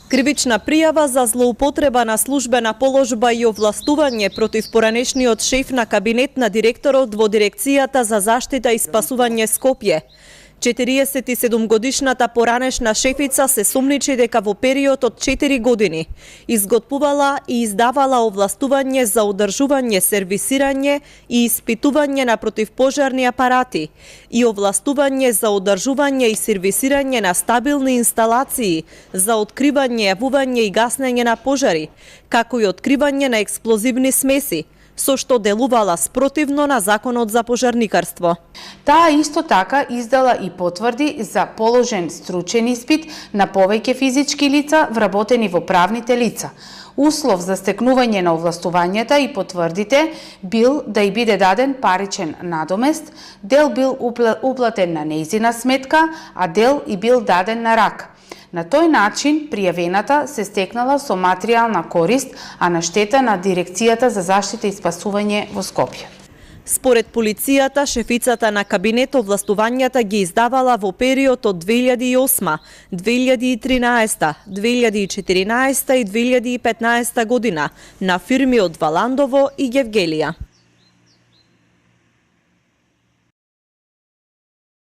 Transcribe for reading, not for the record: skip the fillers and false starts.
Кривична пријава за злоупотреба на службена положба и овластување против поранешниот шеф на кабинет на директорот во Дирекцијата за заштита и спасување Скопје. 47-годишната поранешна шефица се сомничи дека во период од 4 години изготвувала и издавала овластување за одржување, сервисирање и испитување на противпожарни апарати и овластување за одржување и сервисирање на стабилни инсталации за откривање, јавување и гаснење на пожари, како и откривање на експлозивни смеси, со што делувала спротивно на Законот за пожарникарство. Таа исто така издала и потврди за положен стручен испит на повеќе физички лица вработени во правните лица. Услов за стекнување на овластувањата и потврдите бил да и биде даден паричен надомест, дел бил уплатен на нејзина сметка, а дел и бил даден на рак. На тој начин пријавената се стекнала со материјална корист, а на штета на Дирекцијата за заштита и спасување во Скопје. Според полицијата, шефицата на кабинет овластувањата ги издавала во период од 2008, 2013, 2014 и 2015 година на фирми од Валандово и Гевгелија.